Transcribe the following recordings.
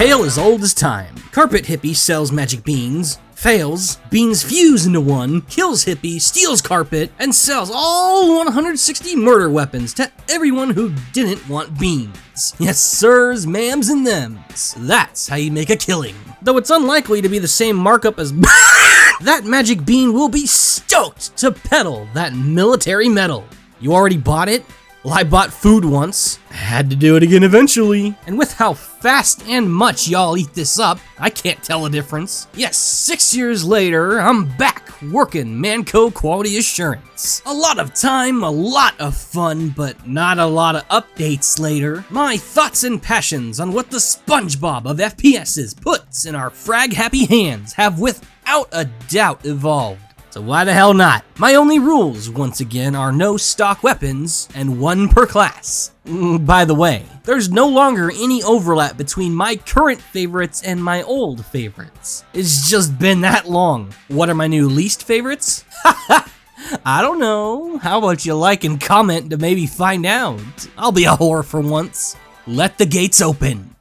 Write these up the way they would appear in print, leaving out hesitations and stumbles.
tale as old as time. Carpet hippie sells magic beans, fails, beans fuse into one, kills hippie, steals carpet, and sells all 160 murder weapons to everyone who didn't want beans. Yes sirs, ma'ams, and thems. That's how you make a killing. Though it's unlikely to be the same markup as that magic bean will be stoked to peddle that military metal. You already bought it? Well, I bought food once. I had to do it again eventually. And with how fast and much y'all eat this up, I can't tell a difference. Yes, 6 years later, I'm back working Manco Quality Assurance. A lot of time, a lot of fun, but not a lot of updates later. My thoughts and passions on what the SpongeBob of FPS's puts in our frag-happy hands have without a doubt evolved. So why the hell not? My only rules, once again, are no stock weapons and one per class. By the way, there's no longer any overlap between my current favorites and my old favorites. It's just been that long. What are my new least favorites? I don't know. How about you like and comment to maybe find out? I'll be a whore for once. Let the gates open.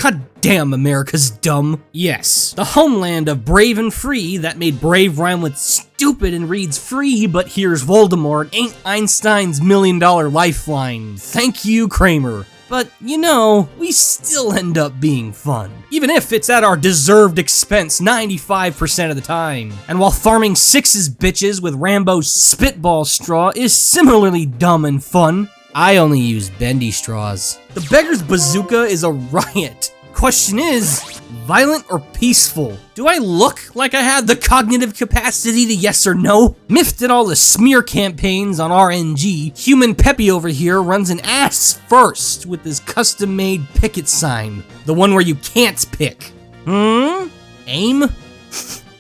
God damn, America's dumb. Yes, the homeland of brave and free that made brave rhyme with stupid and reads free, but here's Voldemort ain't Einstein's $1 million lifeline. Thank you, Kramer. But, you know, we still end up being fun. Even if it's at our deserved expense 95% of the time. And while farming sixes bitches with Rambo's spitball straw is similarly dumb and fun, I only use bendy straws. The beggar's bazooka is a riot. Question is, violent or peaceful? Do I look like I have the cognitive capacity to yes or no? Miffed at all the smear campaigns on RNG, Human Peppy over here runs an ass first with his custom-made picket sign. The one where you can't pick. Aim?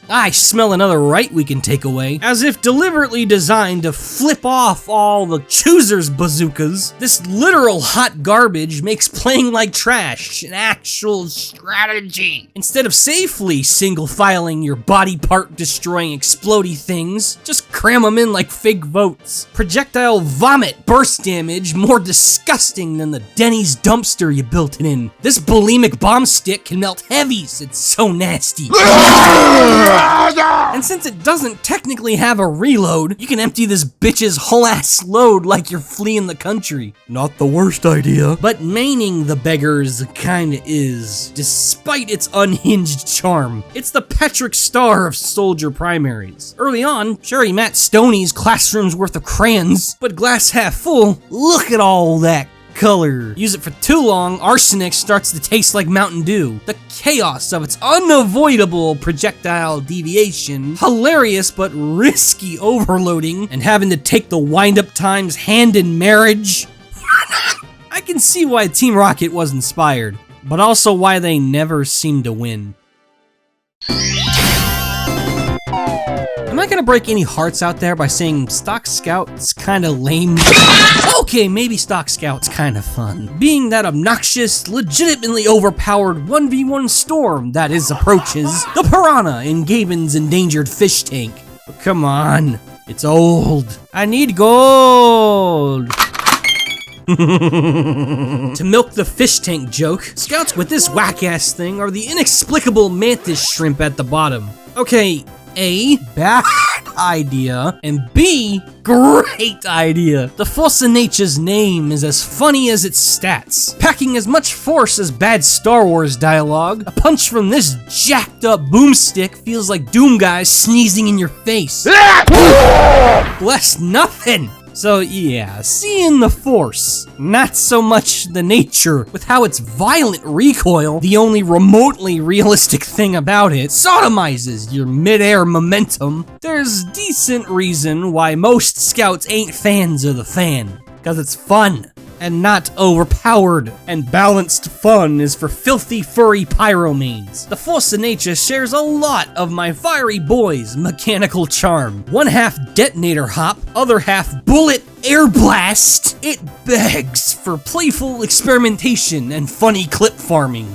I smell another right we can take away. As if deliberately designed to flip off all the choosers' bazookas, this literal hot garbage makes playing like trash an actual strategy. Instead of safely single-filing your body part destroying explodey things, just cram them in like fake votes. Projectile vomit burst damage more disgusting than the Denny's dumpster you built it in. This bulimic bomb stick can melt heavies, it's so nasty. And since it doesn't technically have a reload, you can empty this bitch's whole ass load like you're fleeing the country. Not the worst idea. But maining the beggars kinda is, despite its unhinged charm. It's the Petric Star of soldier primaries. Early on, sure, he met Stoney's classroom's worth of crayons, but glass half full, look at all that color. Use it for too long, arsenic starts to taste like Mountain Dew. The chaos of its unavoidable projectile deviation, hilarious but risky overloading, and having to take the wind-up times hand in marriage. I can see why Team Rocket was inspired, but also why they never seem to win. Am I gonna break any hearts out there by saying Stock Scout's kinda lame? Okay, maybe Stock Scout's kinda fun. Being that obnoxious, legitimately overpowered 1v1 storm that is approaches the Piranha in Gaben's endangered fish tank. But come on, it's old. I need gold. To milk the fish tank joke, Scouts with this whack-ass thing are the inexplicable mantis shrimp at the bottom. Okay, A, bad idea, and B, great idea. The Force of Nature's name is as funny as its stats, packing as much force as bad Star Wars dialogue. A punch from this jacked up boomstick feels like Doom guys sneezing in your face. Bless nothing. So yeah, seeing the Force, not so much the nature, with how its violent recoil, the only remotely realistic thing about it, sodomizes your mid-air momentum. There's decent reason why most Scouts ain't fans of the fan, cause it's fun. And not overpowered, and balanced fun is for filthy furry pyromanes. The Force of Nature shares a lot of my fiery boy's mechanical charm. One half detonator hop, other half bullet air blast. It begs for playful experimentation and funny clip farming.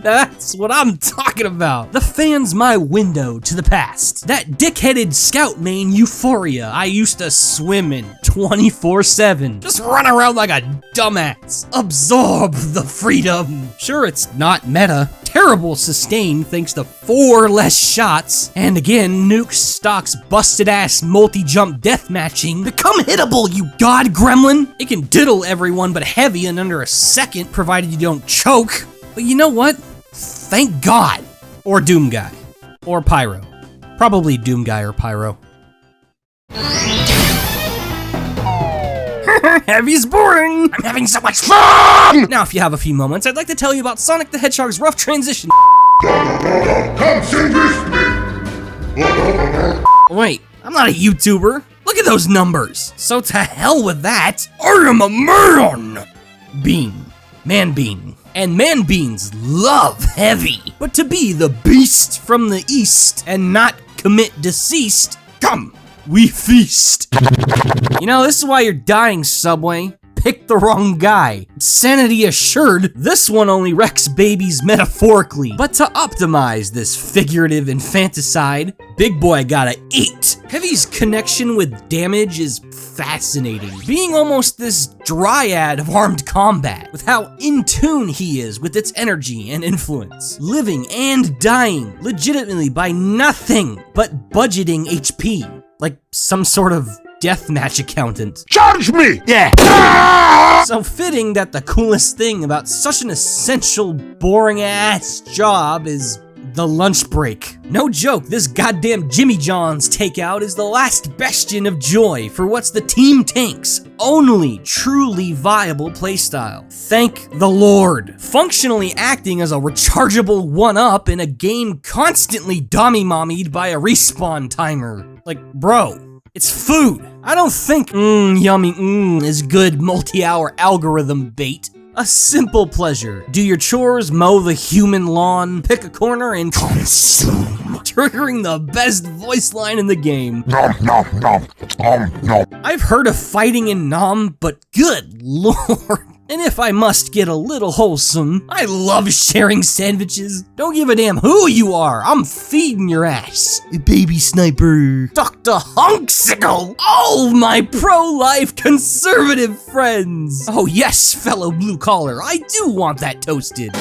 That's what I'm talking about. The fan's my window to the past. That dickheaded scout main Euphoria I used to swim in 24/7. Just run around like a dumbass. Absorb the freedom. Sure, it's not meta. Terrible sustain thanks to 4 less shots. And again, Nuke Stock's busted ass multi-jump deathmatching. Become hittable, you god gremlin. It can diddle everyone but heavy in under a second, provided you don't choke. But you know what? Thank God. Or Doom Guy. Or Pyro. Probably Doom Guy or Pyro. Heavy's boring! I'm having so much fun! Now, if you have a few moments, I'd like to tell you about Sonic the Hedgehog's rough transition. Come sing with me! Wait, I'm not a YouTuber. Look at those numbers. So to hell with that. I am a man! Bean. Man bean. And man beans love heavy. But to be the beast from the east and not commit deceased, come, we feast. You know, this is why you're dying, Subway. Pick the wrong guy. Sanity assured, this one only wrecks babies metaphorically. But to optimize this figurative infanticide, Big Boy got a 8. Heavy's connection with damage is fascinating, being almost this dryad of armed combat, with how in tune he is with its energy and influence, living and dying legitimately by nothing but budgeting HP, like some sort of deathmatch accountant. Charge me! Yeah. So fitting that the coolest thing about such an essential, boring-ass job is the lunch break. No joke, this goddamn Jimmy John's takeout is the last bastion of joy for what's the Team Tank's only truly viable playstyle. Thank the Lord. Functionally acting as a rechargeable 1-up in a game constantly dommy-mommied by a respawn timer. Like, bro. It's food. I don't think yummy is good multi-hour algorithm bait. A simple pleasure. Do your chores, mow the human lawn, pick a corner, and consume. Triggering the best voice line in the game. Nom, nom, nom, nom, nom. I've heard of fighting in Nom, but good lord. And if I must get a little wholesome, I love sharing sandwiches. Don't give a damn who you are, I'm feeding your ass. Baby sniper. Dr. Hunksicle. All my pro-life conservative friends. Oh yes, fellow blue collar, I do want that toasted.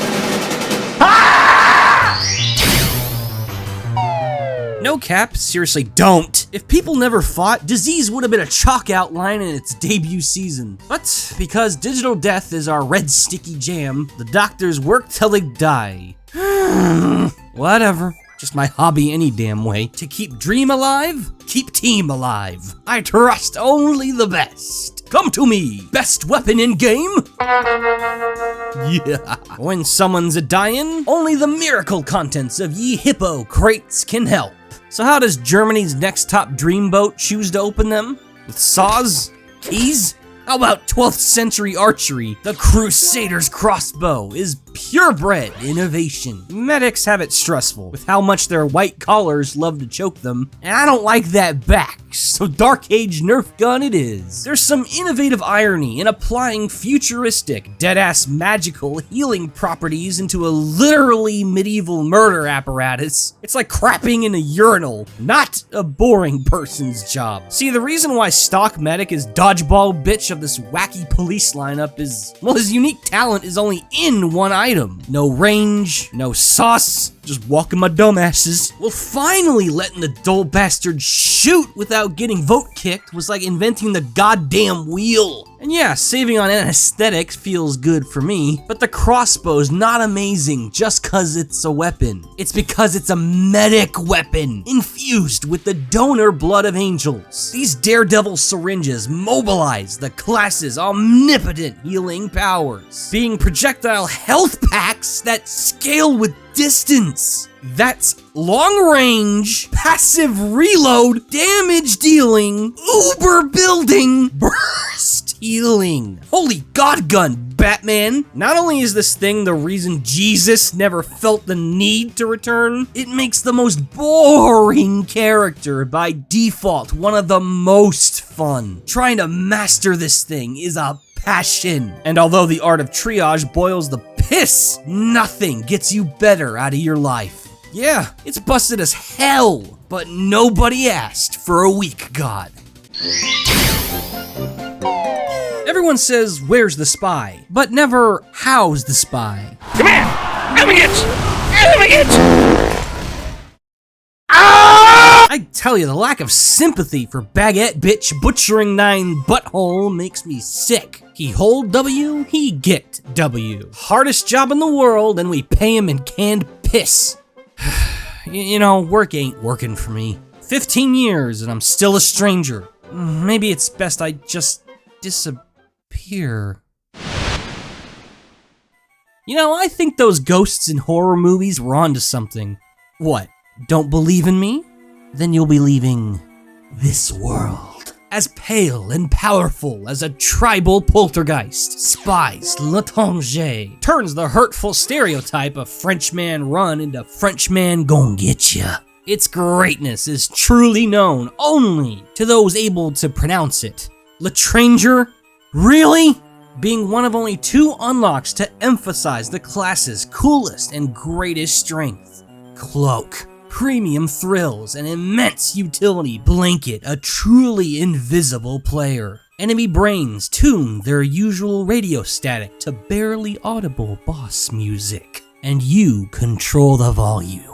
No cap, seriously don't. If people never fought, disease would have been a chalk outline in its debut season. But because digital death is our red sticky jam, the doctors work till they die. Whatever. Just my hobby any damn way. To keep dream alive, keep team alive. I trust only the best. Come to me, best weapon in game. Yeah. When someone's a-dying, only the miracle contents of ye hippo crates can help. So how does Germany's next top dreamboat choose to open them? With saws? Keys? How about 12th century archery? The Crusader's crossbow is purebred innovation. Medics have it stressful with how much their white collars love to choke them, and I don't like that back, so Dark Age Nerf gun it is. There's some innovative irony in applying futuristic, deadass magical healing properties into a literally medieval murder apparatus. It's like crapping in a urinal, not a boring person's job. See, the reason why stock medic is dodgeball bitch of this wacky police lineup is, well, his unique talent is only in one item. No range, no sauce, just walking my dumbasses. Well, finally letting the dull bastard shoot without getting vote kicked was like inventing the goddamn wheel. And yeah, saving on aesthetics feels good for me, but the crossbow's not amazing just cause it's a weapon. It's because it's a medic weapon, infused with the donor blood of angels. These daredevil syringes mobilize the class's omnipotent healing powers, being projectile health packs that scale with distance. That's long range, passive reload, damage dealing, uber building, burst healing. Holy god gun, Batman. Not only is this thing the reason Jesus never felt the need to return, it makes the most boring character by default one of the most fun. Trying to master this thing is a passion. And although the art of triage boils the piss! Nothing gets you better out of your life. Yeah, it's busted as hell, but nobody asked for a weak god. Everyone says, where's the spy? But never, how's the spy? Come here! Elegant! I tell you, the lack of sympathy for baguette bitch butchering 9 butthole makes me sick. He hold W, he get W. Hardest job in the world, and we pay him in canned piss. You know, work ain't working for me. 15 years and I'm still a stranger. Maybe it's best I just disappear. You know, I think those ghosts in horror movies were onto something. What? Don't believe in me? Then you'll be leaving this world. As pale and powerful as a tribal poltergeist, Spies L'Étranger turns the hurtful stereotype of Frenchman run into Frenchman gon' get ya. Its greatness is truly known only to those able to pronounce it. L'Étranger? Really? Being one of only 2 unlocks to emphasize the class's coolest and greatest strength. Cloak. Premium thrills, and immense utility blanket a truly invisible player. Enemy brains tune their usual radio static to barely audible boss music, and you control the volume.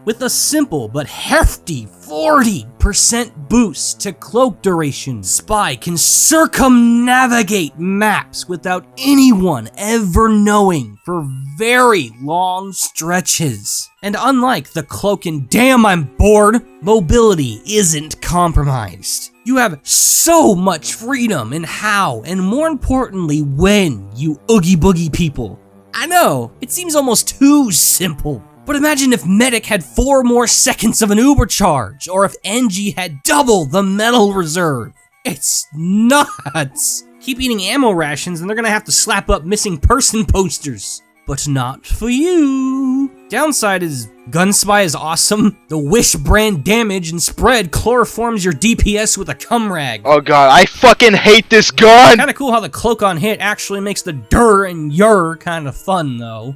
With a simple but hefty 40% boost to cloak duration, Spy can circumnavigate maps without anyone ever knowing for very long stretches. And unlike the cloak in Damn I'm Bored, mobility isn't compromised. You have so much freedom in how, and more importantly when, you oogie boogie people. I know, it seems almost too simple. But imagine if Medic had 4 more seconds of an Uber charge, or if NG had double the metal reserve. It's nuts! Keep eating ammo rations and they're gonna have to slap up missing person posters. But not for you. Downside is, Gunspy is awesome. The Wish brand damage and spread chloroforms your DPS with a cum rag. Oh god, I fucking hate this gun! Kinda cool how the cloak on hit actually makes the dur and yer kinda fun though.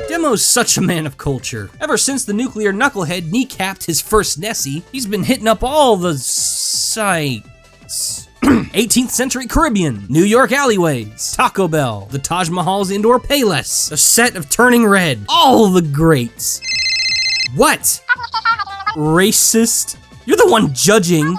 Demo's such a man of culture. Ever since the nuclear knucklehead kneecapped his first Nessie, he's been hitting up all the sites. 18th century Caribbean, New York alleyways, Taco Bell, the Taj Mahal's indoor Payless, a set of Turning Red, all the greats. What? Racist? You're the one judging.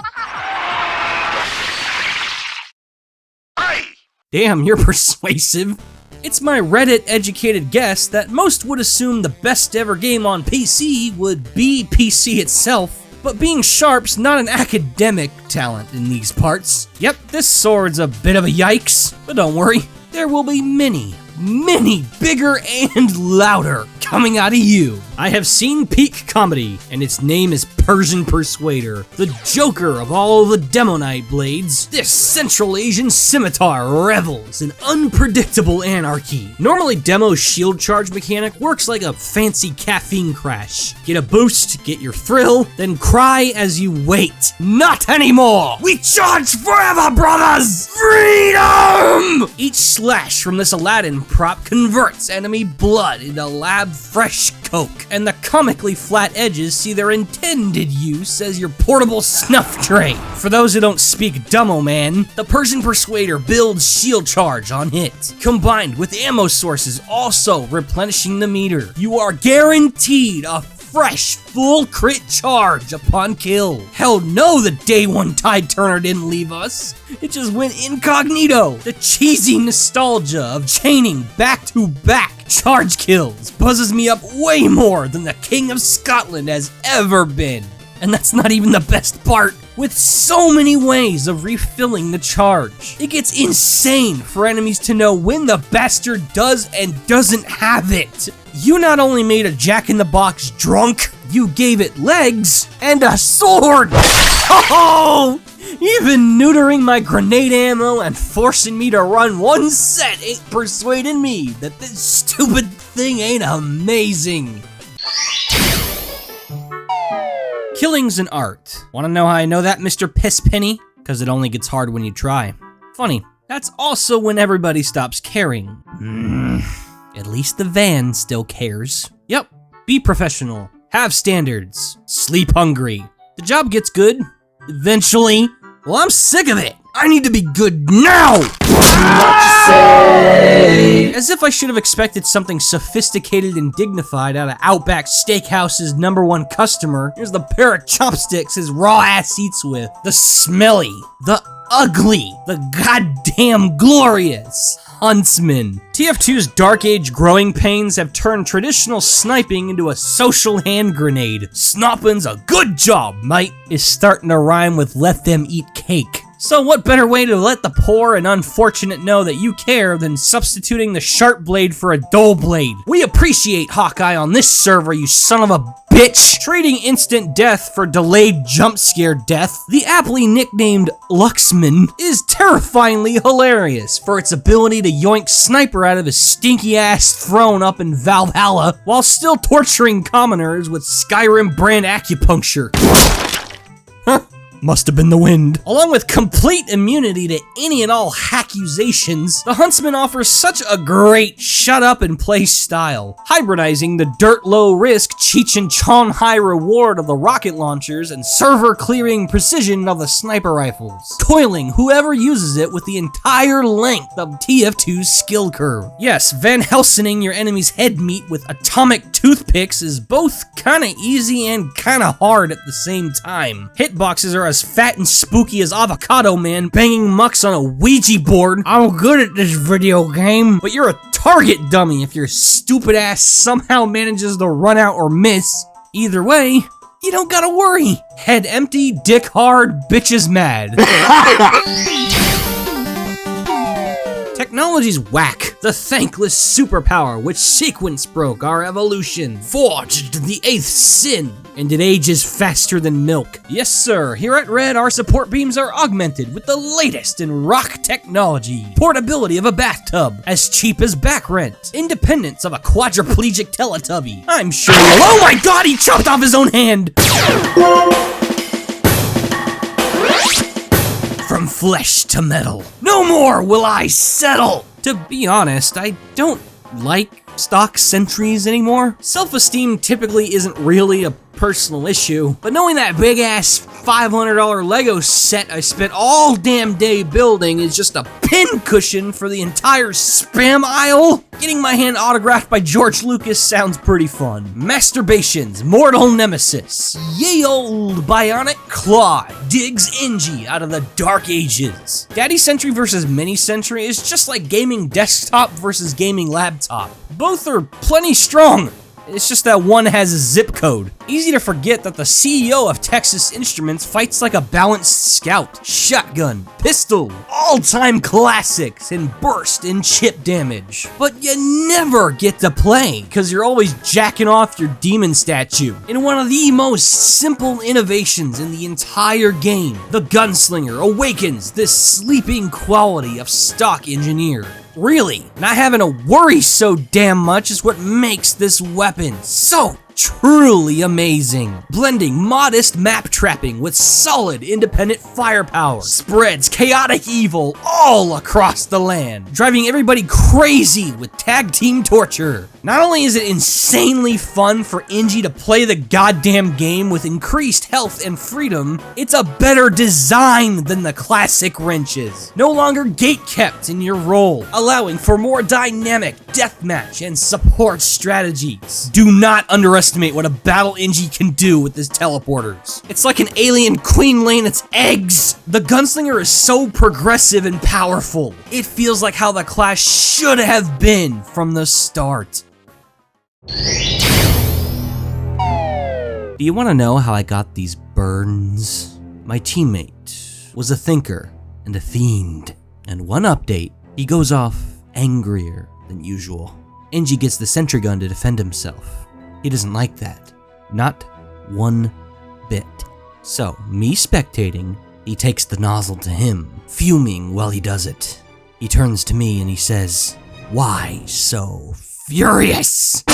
Damn, you're persuasive. It's my Reddit-educated guess that most would assume the best ever game on PC would be PC itself, but being sharp's not an academic talent in these parts. Yep, this sword's a bit of a yikes, but don't worry, there will be many bigger and louder coming out of you. I have seen peak comedy, and its name is Persian Persuader, the Joker of all the Demo Knight blades. This Central Asian scimitar revels in unpredictable anarchy. Normally, Demo's shield charge mechanic works like a fancy caffeine crash. Get a boost, get your thrill, then cry as you wait. Not anymore! We charge forever, brothers! Freedom! Each slash from this Aladdin prop converts enemy blood into lab fresh coke, and the comically flat edges see their intended use as your portable snuff tray. For those who don't speak Dumbo Man, the Persian Persuader builds shield charge on hit, combined with ammo sources also replenishing the meter. You are guaranteed a fresh, full crit charge upon kill. Hell no, the day one Tide Turner didn't leave us. It just went incognito. The cheesy nostalgia of chaining back-to-back charge kills buzzes me up way more than the King of Scotland has ever been. And that's not even the best part. With so many ways of refilling the charge, it gets insane for enemies to know when the bastard does and doesn't have it. You not only made a Jack-in-the-Box drunk, you gave it legs and a sword! Oh! Even neutering my grenade ammo and forcing me to run one set ain't persuading me that this stupid thing ain't amazing. Killing's an art. Wanna know how I know that, Mr. Pisspenny? Cause it only gets hard when you try. Funny, That's also when everybody stops caring. At least the van still cares. Yep, be professional, have standards, sleep hungry. The job gets good, eventually. Well, I'm sick of it. I need to be good now! As if I should have expected something sophisticated and dignified out of Outback Steakhouse's #1 customer. Here's the pair of chopsticks his raw ass eats with. The smelly, the ugly, the goddamn glorious Huntsman. TF2's Dark Age growing pains have turned traditional sniping into a social hand grenade. Snoppin's a good job, mate, is starting to rhyme with let them eat cake. So what better way to let the poor and unfortunate know that you care than substituting the sharp blade for a dull blade? We appreciate Hawkeye on this server, you son of a bitch! Trading instant death for delayed jump scare death, the aptly nicknamed Luxman is terrifyingly hilarious for its ability to yoink Sniper out of his stinky ass throne up in Valhalla while still torturing commoners with Skyrim brand acupuncture. Must have been the wind. Along with complete immunity to any and all accusations, the Huntsman offers such a great shut up and play style, hybridizing the dirt low risk Cheech and Chong high reward of the rocket launchers and server clearing precision of the sniper rifles, toiling whoever uses it with the entire length of TF2's skill curve. Yes, Van Helsinging your enemy's head meat with atomic toothpicks is both kinda easy and kinda hard at the same time. Hitboxes are as fat and spooky as Avocado Man banging mucks on a Ouija board. I'm good at this video game, but you're a target dummy if your stupid ass somehow manages to run out or miss. Either way, you don't gotta worry. Head empty, dick hard, bitches mad. Technology's whack, the thankless superpower which sequence broke our evolution, forged the 8th sin, and it ages faster than milk. Yes sir, here at Red our support beams are augmented with the latest in rock technology. Portability of a bathtub, as cheap as back rent. Independence of a quadriplegic Teletubby. I'm sure oh my god, he chopped off his own hand! From flesh to metal, no more will I settle! To be honest, I don't like stock sentries anymore. Self-esteem typically isn't really a personal issue, but knowing that big-ass $500 Lego set I spent all damn day building is just a pincushion for the entire spam aisle, getting my hand autographed by George Lucas sounds pretty fun. Masturbation's mortal nemesis, ye old bionic claw, digs Engie out of the dark ages. Daddy Sentry versus Mini Sentry is just like gaming desktop versus gaming laptop. Both are plenty strong. It's just that one has a zip code. Easy to forget that the CEO of Texas Instruments fights like a balanced scout. Shotgun, pistol, all-time classics, and burst in chip damage. But you never get to play, because you're always jacking off your demon statue. In one of the most simple innovations in the entire game, the Gunslinger awakens this sleeping quality of stock engineer. Really, not having to worry so damn much is what makes this weapon so truly amazing. Blending modest map trapping with solid independent firepower, spreads chaotic evil all across the land, driving everybody crazy with tag team torture. Not only is it insanely fun for Engie to play the goddamn game with increased health and freedom, it's a better design than the classic wrenches. No longer gate-kept in your role, allowing for more dynamic deathmatch and support strategies. Do not underestimate what a battle Engie can do with his teleporters. It's like an alien queen laying its eggs. The Gunslinger is so progressive and powerful. It feels like how the class should have been from the start. Do you want to know how I got these burns? My teammate was a thinker and a fiend. And one update, he goes off angrier than usual. Engie gets the sentry gun to defend himself. He doesn't like that. Not one bit. So, me spectating, he takes the nozzle to him, fuming while he does it. He turns to me and he says, "Why so furious?"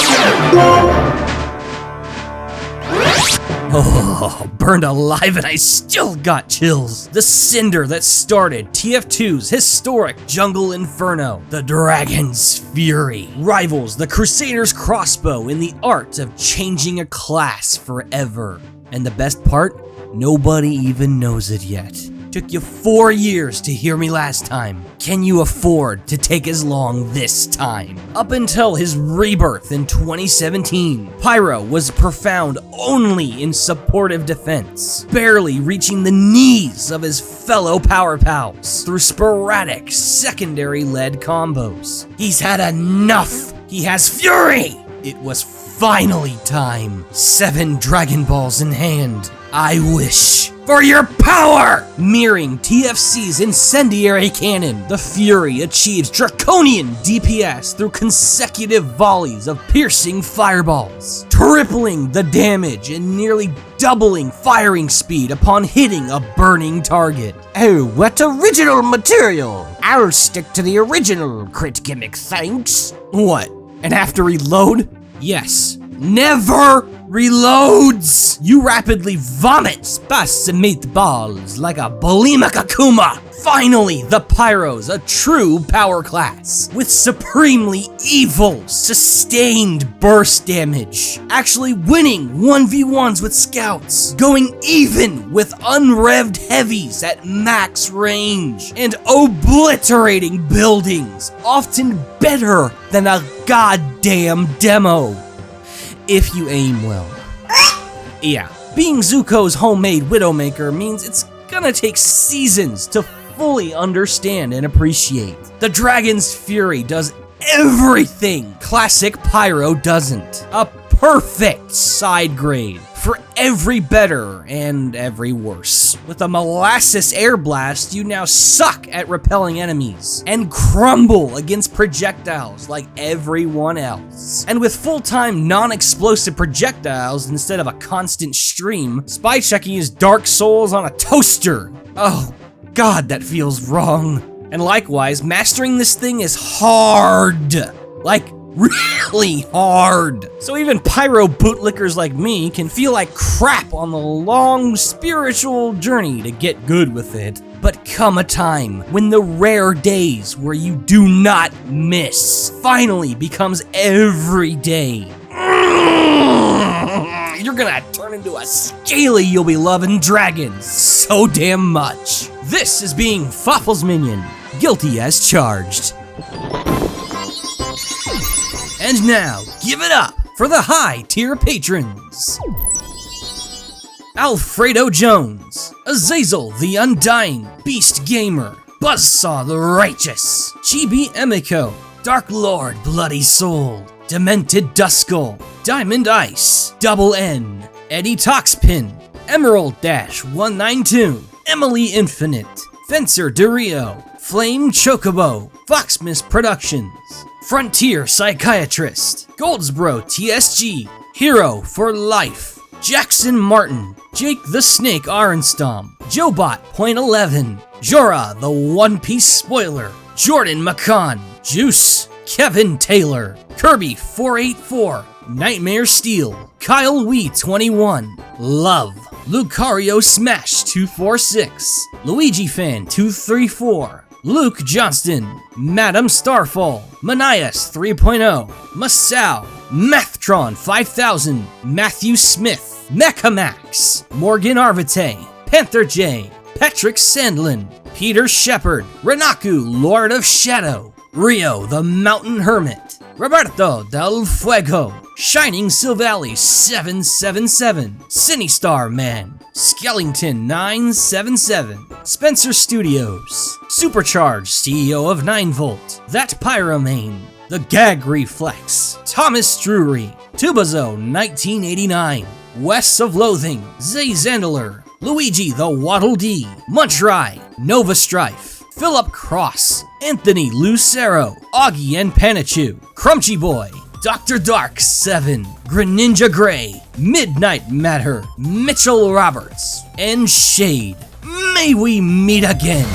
Oh, burned alive and I still got chills. The cinder that started TF2's historic Jungle Inferno, the Dragon's Fury, rivals the Crusader's crossbow in the art of changing a class forever. And the best part? Nobody even knows it yet. Took you 4 years to hear me last time. Can you afford to take as long this time? Up until his rebirth in 2017, Pyro was profound only in supportive defense, barely reaching the knees of his fellow power pals through sporadic secondary-led combos. He's had enough! He has fury! It was finally time. 7 Dragon Balls in hand. I wish for your power! Mirroring TFC's incendiary cannon, the Fury achieves draconian DPS through consecutive volleys of piercing fireballs, tripling the damage and nearly doubling firing speed upon hitting a burning target. Oh, what original material! I'll stick to the original crit gimmick, thanks. What? And have to reload? Yes. Never reloads! You rapidly vomit spice and meatballs like a bulimic Akuma! Finally, the Pyro's a true power class, with supremely evil, sustained burst damage, actually winning 1v1s with scouts, going even with unrevved heavies at max range, and obliterating buildings, often better than a goddamn demo. If you aim well. Yeah, being Zuko's homemade Widowmaker means it's gonna take seasons to fully understand and appreciate. The Dragon's Fury does everything classic Pyro doesn't. A perfect side grade for every better and every worse. With a molasses air blast, you now suck at repelling enemies and crumble against projectiles like everyone else. And with full-time non-explosive projectiles instead of a constant stream, spy checking is Dark Souls on a toaster. Oh God, that feels wrong. And likewise, mastering this thing is hard. Like, really hard. So even Pyro bootlickers like me can feel like crap on the long spiritual journey to get good with it. But come a time when the rare days where you do not miss finally becomes every day. You're gonna turn into a scaly you'll be loving dragons so damn much. This is being Fawful's Minion, guilty as charged. And now, give it up for the high-tier patrons. Alfredo Jones, Azazel the Undying, Beast Gamer, Buzzsaw the Righteous, Chibi Emiko, Dark Lord Bloody Soul, Demented Duskull, Diamond Ice, Double N, Eddie Toxpin, Emerald Dash 192, Emily Infinite, Fencer DeRio, Flame Chocobo, Foxmiss Productions, Frontier Psychiatrist, Goldsbro TSG, Hero for Life, Jackson Martin, Jake the Snake Arenstom, Jobot.11, Jorah the One Piece Spoiler, Jordan McCon, Juice, Kevin Taylor, Kirby 484, Nightmare Steel, Kyle Wee 21, Love, Lucario Smash 246, Luigi Fan 234, Luke Johnston, Madam Starfall, Manias 3.0, Masao, Mathtron 5000, Matthew Smith, Mechamax, Morgan Arvite, Panther J, Patrick Sandlin, Peter Shepard, Renaku Lord of Shadow, Rio the Mountain Hermit, Roberto del Fuego, Shining Silvally 777, Sinistar Man, Skellington 977, Spencer Studios, Supercharged CEO of 9V, That Pyromane, The Gag Reflex, Thomas Drury, Tubazo 1989, Wes of Loathing, Zay Zandeler, Luigi the Waddle Dee, Munchrai, Nova Strife, Philip Cross, Anthony Lucero, Augie and Panichu, Crunchy Boy, Dr. Dark 7, Greninja Gray, Midnight Matter, Mitchell Roberts, and Shade. May we meet again.